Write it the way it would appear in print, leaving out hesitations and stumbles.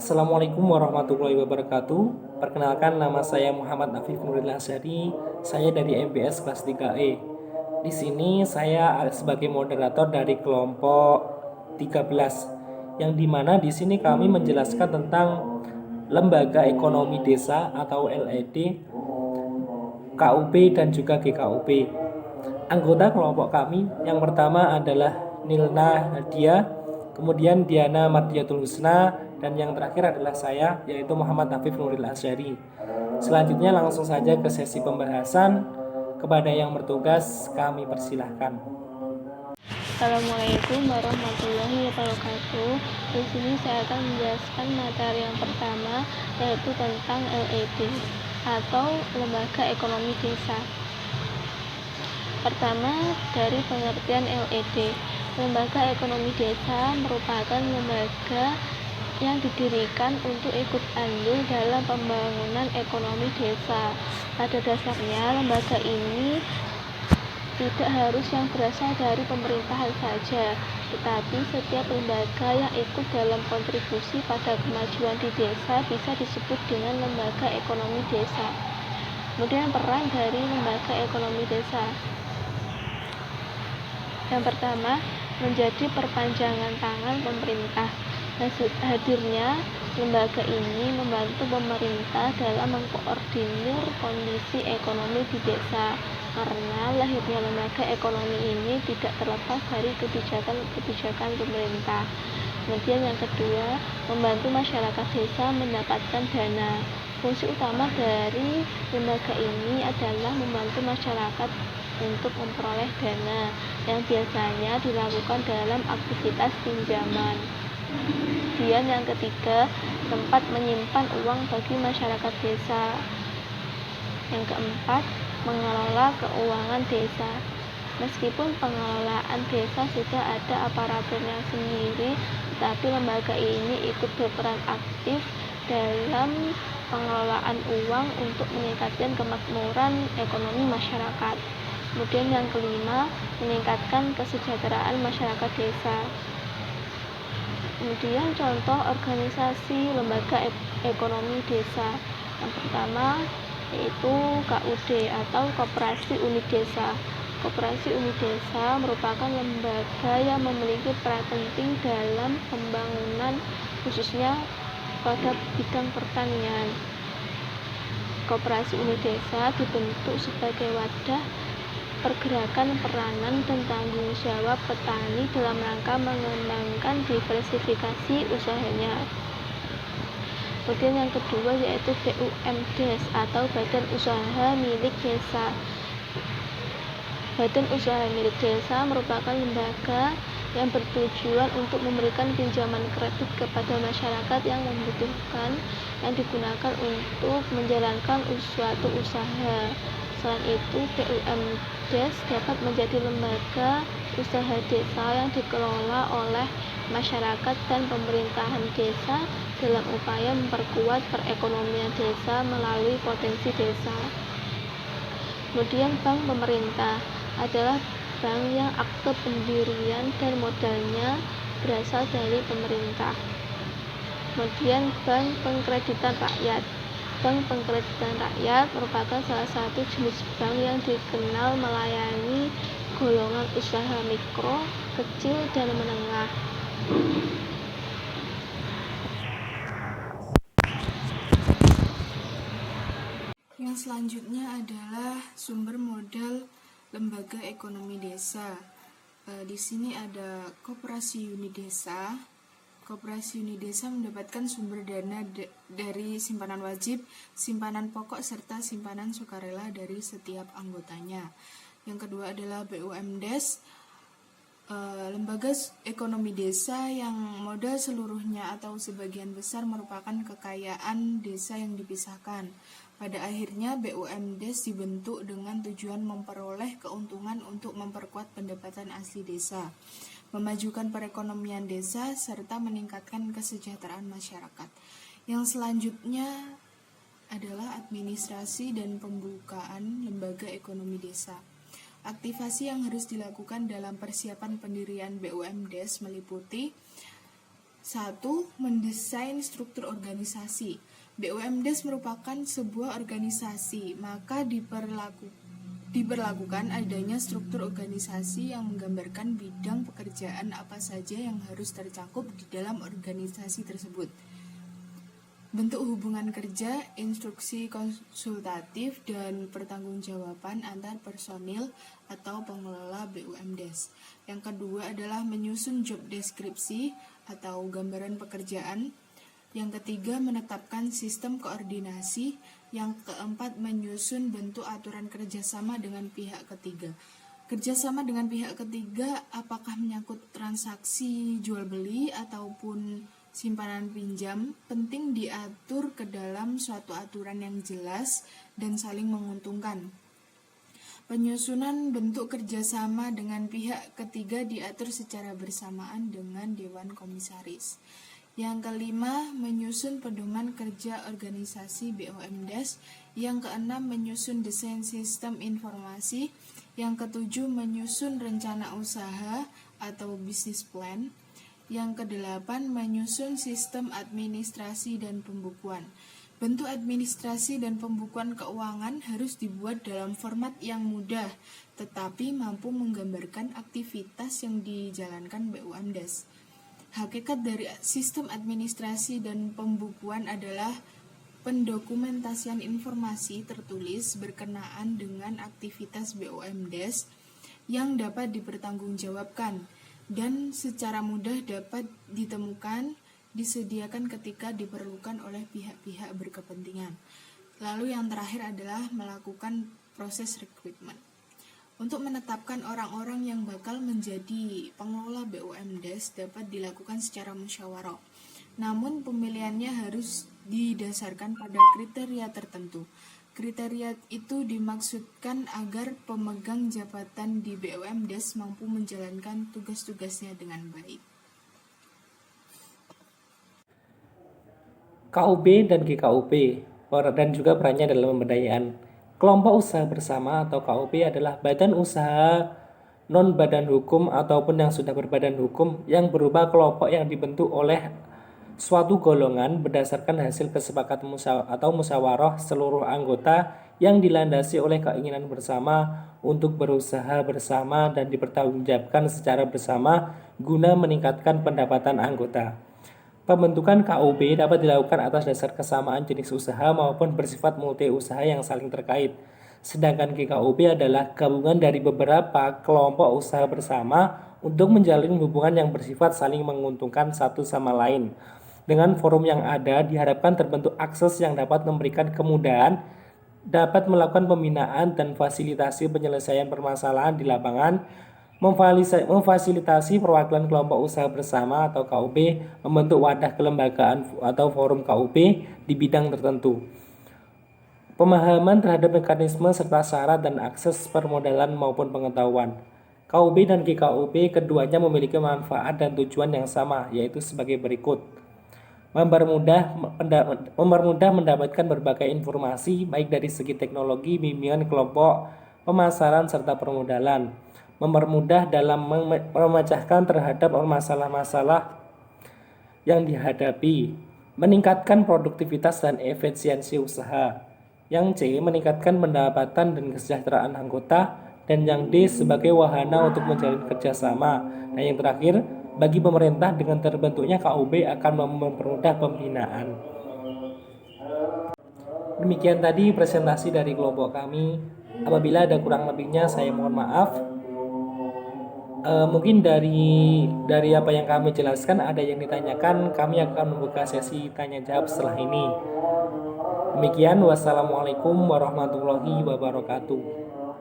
Assalamualaikum warahmatullahi wabarakatuh. Perkenalkan, nama saya Muhammad Afif Nuril Asyari. Saya dari MBS kelas 3E. Di sini saya sebagai moderator dari kelompok 13, yang dimana di sini kami menjelaskan tentang Lembaga Ekonomi Desa atau LED, KUP dan juga GKUP. Anggota kelompok kami yang pertama adalah Nilna Nadia, kemudian Diana Mardiatul Husna, dan yang terakhir adalah saya, yaitu Muhammad Afif Nuril Asyari. Selanjutnya langsung saja ke sesi pembahasan. Kepada yang bertugas kami persilahkan. Assalamualaikum warahmatullahi wabarakatuh. Di sini saya akan menjelaskan materi yang pertama, yaitu tentang LED atau Lembaga Ekonomi Desa. Pertama, dari pengertian LED. Lembaga Ekonomi Desa merupakan lembaga yang didirikan untuk ikut andil dalam pembangunan ekonomi desa. Pada dasarnya, lembaga ini tidak harus yang berasal dari pemerintahan saja, tetapi setiap lembaga yang ikut dalam kontribusi pada kemajuan di desa bisa disebut dengan lembaga ekonomi desa. Kemudian peran dari lembaga ekonomi desa. Yang pertama, menjadi perpanjangan tangan pemerintah. Hadirnya lembaga ini membantu pemerintah dalam mengkoordinir kondisi ekonomi di desa, karena lahirnya lembaga ekonomi ini tidak terlepas dari kebijakan pemerintah. Kemudian yang kedua, membantu masyarakat desa mendapatkan dana. Fungsi utama dari lembaga ini adalah membantu masyarakat untuk memperoleh dana yang biasanya dilakukan dalam aktivitas pinjaman. Kemudian yang ketiga, tempat menyimpan uang bagi masyarakat desa. Yang keempat, mengelola keuangan desa. Meskipun pengelolaan desa sudah ada aparaturnya sendiri, tetapi lembaga ini ikut berperan aktif dalam pengelolaan uang untuk meningkatkan kemakmuran ekonomi masyarakat. Kemudian yang kelima, meningkatkan kesejahteraan masyarakat desa. Kemudian contoh organisasi lembaga ekonomi desa. Yang pertama yaitu KUD atau Koperasi Unit Desa. Koperasi Unit Desa merupakan lembaga yang memiliki peran penting dalam pembangunan, khususnya pada bidang pertanian. Koperasi Unit Desa dibentuk sebagai wadah pergerakan peranan dan tanggung jawab petani dalam rangka mengembangkan diversifikasi usahanya. Kemudian yang kedua yaitu BUMDes atau Badan Usaha Milik Desa. Badan Usaha Milik Desa merupakan lembaga yang bertujuan untuk memberikan pinjaman kredit kepada masyarakat yang membutuhkan, yang digunakan untuk menjalankan suatu usaha. Selain itu, BUMDes dapat menjadi lembaga usaha desa yang dikelola oleh masyarakat dan pemerintahan desa dalam upaya memperkuat perekonomian desa melalui potensi desa. Kemudian bank pemerintah adalah bank yang akte pendirian dan modalnya berasal dari pemerintah. Kemudian bank pengkreditan rakyat. Bank pengkreditan rakyat merupakan salah satu jenis bank yang dikenal melayani golongan usaha mikro, kecil, dan menengah. Yang selanjutnya adalah sumber modal lembaga ekonomi desa. Di sini ada Koperasi Unit Desa. Koperasi Unit Desa mendapatkan sumber dana dari simpanan wajib, simpanan pokok, serta simpanan sukarela dari setiap anggotanya. Yang kedua adalah BUMDes, lembaga ekonomi desa yang modal seluruhnya atau sebagian besar merupakan kekayaan desa yang dipisahkan. Pada akhirnya BUMDes dibentuk dengan tujuan memperoleh keuntungan untuk memperkuat pendapatan asli desa, memajukan perekonomian desa, serta meningkatkan kesejahteraan masyarakat. Yang selanjutnya adalah administrasi dan pembukaan lembaga ekonomi desa. Aktivasi yang harus dilakukan dalam persiapan pendirian BUMDes meliputi 1. Mendesain struktur organisasi. BUMDes merupakan sebuah organisasi, maka diperlakukan adanya struktur organisasi yang menggambarkan bidang pekerjaan apa saja yang harus tercakup di dalam organisasi tersebut. Bentuk hubungan kerja, instruksi konsultatif, dan pertanggungjawaban antar personil atau pengelola BUMDes. Yang kedua adalah menyusun job deskripsi atau gambaran pekerjaan. Yang ketiga, menetapkan sistem koordinasi. Yang keempat, menyusun bentuk aturan kerjasama dengan pihak ketiga. Kerjasama dengan pihak ketiga apakah menyangkut transaksi jual beli ataupun simpanan pinjam, penting diatur ke dalam suatu aturan yang jelas dan saling menguntungkan. Penyusunan bentuk kerjasama dengan pihak ketiga diatur secara bersamaan dengan Dewan Komisaris. Yang kelima, menyusun pedoman kerja organisasi BUMDes. Yang keenam, menyusun desain sistem informasi. Yang ketujuh, menyusun rencana usaha atau business plan. Yang kedelapan, menyusun sistem administrasi dan pembukuan. Bentuk administrasi dan pembukuan keuangan harus dibuat dalam format yang mudah, tetapi mampu menggambarkan aktivitas yang dijalankan BUMDes. Hakikat dari sistem administrasi dan pembukuan adalah pendokumentasian informasi tertulis berkenaan dengan aktivitas BUMDes yang dapat dipertanggungjawabkan dan secara mudah dapat ditemukan, disediakan ketika diperlukan oleh pihak-pihak berkepentingan. Lalu yang terakhir adalah melakukan proses rekrutmen. Untuk menetapkan orang-orang yang bakal menjadi pengelola BUMDes dapat dilakukan secara musyawarah. Namun pemilihannya harus didasarkan pada kriteria tertentu. Kriteria itu dimaksudkan agar pemegang jabatan di BUMDes mampu menjalankan tugas-tugasnya dengan baik. KUB dan GKUB dan juga perannya dalam pemberdayaan. Kelompok usaha bersama atau KUB adalah badan usaha non-badan hukum ataupun yang sudah berbadan hukum yang berupa kelompok yang dibentuk oleh suatu golongan berdasarkan hasil kesepakatan musyawarah seluruh anggota yang dilandasi oleh keinginan bersama untuk berusaha bersama dan dipertanggungjawabkan secara bersama guna meningkatkan pendapatan anggota. Pembentukan KUB dapat dilakukan atas dasar kesamaan jenis usaha maupun bersifat multi usaha yang saling terkait. Sedangkan GKUB adalah gabungan dari beberapa kelompok usaha bersama untuk menjalin hubungan yang bersifat saling menguntungkan satu sama lain. Dengan forum yang ada, diharapkan terbentuk akses yang dapat memberikan kemudahan, dapat melakukan pembinaan dan fasilitasi penyelesaian permasalahan di lapangan, memfasilitasi perwakilan kelompok usaha bersama atau KUB, membentuk wadah kelembagaan atau forum KUB di bidang tertentu. Pemahaman terhadap mekanisme serta syarat dan akses permodalan maupun pengetahuan. KUB dan GKUB keduanya memiliki manfaat dan tujuan yang sama, yaitu sebagai berikut. Mempermudah mendapatkan berbagai informasi baik dari segi teknologi, bimbingan kelompok, pemasaran, serta permodalan. Mempermudah dalam memecahkan terhadap masalah-masalah yang dihadapi. Meningkatkan produktivitas dan efisiensi usaha. Yang C, meningkatkan pendapatan dan kesejahteraan anggota. Dan yang D, sebagai wahana untuk menjalin kerjasama. Dan yang terakhir, bagi pemerintah dengan terbentuknya KUB akan mempermudah pembinaan. Demikian tadi presentasi dari kelompok kami. Apabila ada kurang lebihnya saya mohon maaf. Mungkin dari apa yang kami jelaskan ada yang ditanyakan, kami akan membuka sesi tanya jawab setelah ini. Demikian, wassalamualaikum warahmatullahi wabarakatuh.